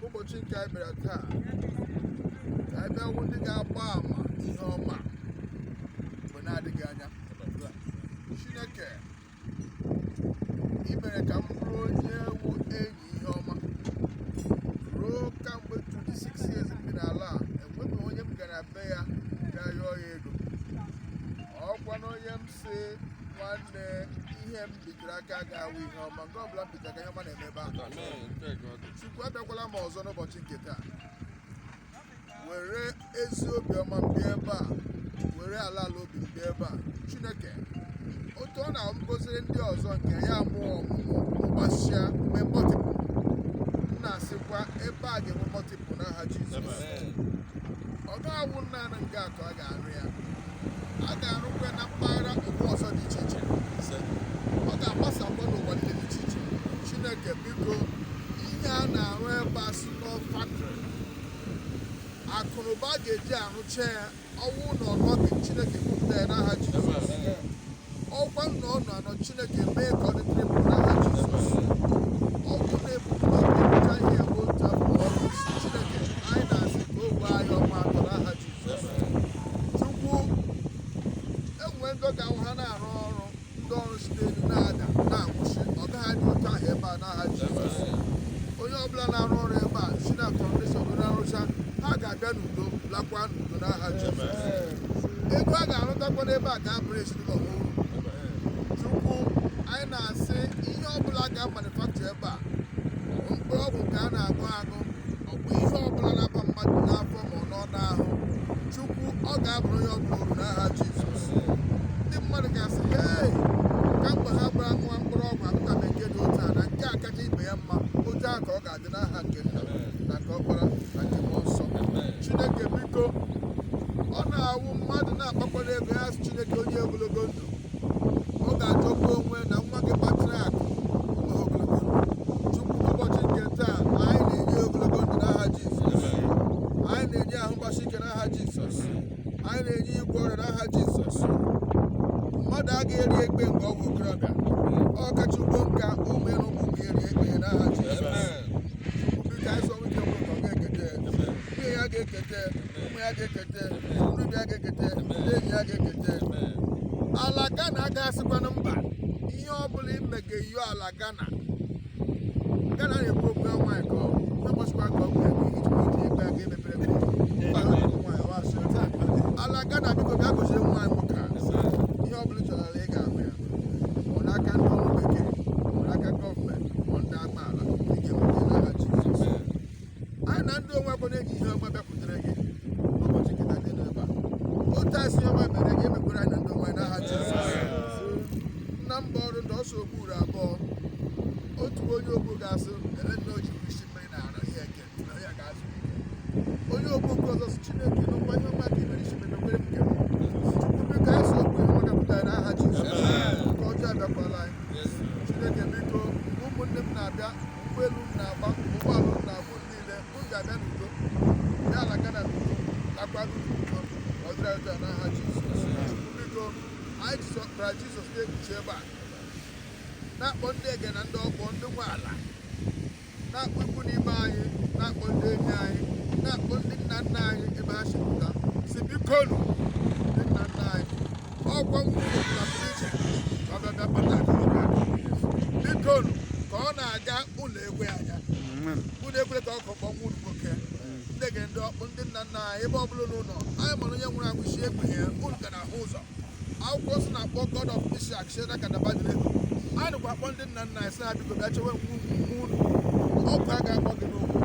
ụbọchị nke anyị bịara taa ka anyị bịa hụ ndị ga-agba ama ihe ọma mgbe na-adịghị anya. Chineke i mere ka m bụrụ onye wu enyi ihe ọma ruo kamgbe 26 years m bi n'ala a, enweghị onye m gara be ya gaa yọọ ya ego. Ọkwa na onye m si nwanne ihe m bitere aka ga-awụ ihe ọma, nke ọbụla m bitere aka ihe ọma na-eme ebe ahụ. Chukwu abịakwala m ọzọ n'ụbọchị nke taa, were ezi obiọma m bịa ebe a, were ala obi m bịa ebe a. Chineke otu ọ na-agọziri ndị ọzọ nke ya mụọ ọmụmụ mgbasịa mee mọtịpụ, m na-asịkwa ebe a ga-enwe mọtịpụ n'aha Jizọs. Ọ ga-awụ naanị nga atọ a ga-arụ ya, a ga-arụkwa na mpaghara ugwu ọzọ dị iche iche, ọ ga-agbasakwa n'ụwa niile dị iche iche. Chineke biko, ihe a na-arụ ebe a si n'factory, akụnụba ga-eji arụcha ya, ọnwụ na ọnọdụ Chineke kwupụta ya n'aha Jizọs. Ọkwa na ọ nọ Chineke mee ka ọ dị tripụl n'aha Jizọs. Ọkụ na-ebupụta ebupụta ihe bụ otu afọ ọrụ isi. Chineke anyị na-asị ka o wee anyị ọma atọ n'aha Jizọs. Chukwu enwe ndị ga-ahụ ha na-arụ ọrụ, ndị ọrụ si n'elu na-ada na-anwụchi, ọ gaghị adị otu ahụ ebe a n'aha Jizọs. Onye ọbụla na-arụ ọrụ ebe a si na kọndishọn na-arụcha, ha ga-abịa n'udo lakwa n'udo n'aha Jizọs. Ego a ga-arụtakwa n'ebe a ga-abụrụ ezinụlọ ha uru. Chukwu anyị na-asị ihe ọbụla ga-amanifaktur ebe a, mkpụrụ ọgwụ nke a na-aṅụ aṅụ, ọ bụ ihe ọbụla na-aba mmadụ n'afọ ma ọ nọ n'ahụ, Chukwu ọ ga-abụrụ onye ọbụla uru n'aha Jizọs. Ndị mmadụ ga-asị hei, ka mgbe ha gbara nwa mkpụrụ ọgwụ akụka m nke dị otu a na nke a kacha ibe ya mma, otu ahụ ka ọ ga-adị n'aha nke Nna na nke Ọkpara na nke Mmụọ Nsọ. Chineke biko, ọ na-awụ mmadụ na-akpakwara ego ya sị Chineke onye ogologo ndụ, ọ ga-achọkwa onwe na nwa gị kpatara akụ onwe ogologo ndụ. Chukwu ụbọchị nke taa anyị na-enye ogologo ndụ n'aha Jizọs, anyị na-enye ahụ mgbasi ike n'aha Jizọs, anyị na-enye igwe ọrịa n'aha Jizọs. Mmadụ agaghị eri ekpe nke ọgwụ okorobịa, ọ kacha ugbo nka ụmụ ya na ụmụ ga-eri ekpe n'aha Jizọs. Chukwu biko anyị sọ nwunye nwoke ọ ga-ekete, nwunye ya ga-ekete, ụmụ ya ga-ekete, nrubi ya ga-ekete, ndị enyi ya ga-ekete. Ala Ghana agaghịsịkwanụ mba, ihe ọbụla imege iyo ala Ghana na-ekwu okwu ya nwaanyị ka ọ gbasịkwa ka ọ bụ ebe iji ebe a ga-emepere ala Ghana. Biko bịa gozie nwaanyị nwoke a, ihe ọbụla chọrọ ala ị ga-ahụ ya, ọ n'aka ndị ọrụ bekee, ọ n'aka gọọmenti, ọ ndị amaala, ị ga-enweta n'aha Jizọs. Anyị na ndị onwe akwa na-eji ihe ọma bịakwutere gị n'ụbọchị nkịta dị n'ebe a. Otu a si ọma mere gị emekwere anyị na ndị onwe n'aha Jizọs. Nna mba ọrụ ndị ọsọ ogburu abụọ, otu onye ogbu ga-asụ ele nna oji isi mmiri na ara ihe eke na ya ga-azụ ike. Onye ogbu ọzọ si Chineke na nkwanye ọma ka imere isi memekwere m nke m. Chukwu biko anyị so ogbu ihe gapụtara n'aha Jizọs ka ọjọọ abịakwala anyị. Chineke biko, ụmụnne m na-abịa, ụgbọelu m na-agba, ụgbọala m na-agbụ niile, m ga-abịa n'udo, bịa ala Ghana n'udo, lakwa n'udo, ọ dịrị ụtọ n'aha Jizọs. Chukwu biko, anyị jisọpụtara Jizọs na-ekpuchi ebe a, na-akpọ ndị ege na ndị ọgbọ, ndị nwe ala, na-akpọ ikwu n'ime anyị, na-akpọ ndị enyi anyị, na-akpọ ndị nna nna anyị ebe ha si pụta, si bikonu ndị nna nna anyị, ọgwọ nwụrụ na pụrụ iche ka ọ bịa kpata akụrụba. Bikonu ka ọ na-aga ụlọ ekwe anya, ụlọ ekwere ka ọ kọkpọ nwụrụ nwoke, ndị ge ndị ọkpụ ndị nna nna anyị ebe ọ bụla n'ụlọ anyị mara onye nwụrụ anwụ isi ekpeghe unu ga na-ahụ ụzọ. Akwụkwọ nsọ na-akpọ God of Ishak, Shadrach and Abednego. Anyị dịkwa akpọ ndị nna nna anyị sị ha biko bịa chewe nwu unu, ọkụ a ga-akpọ gị n'okwu.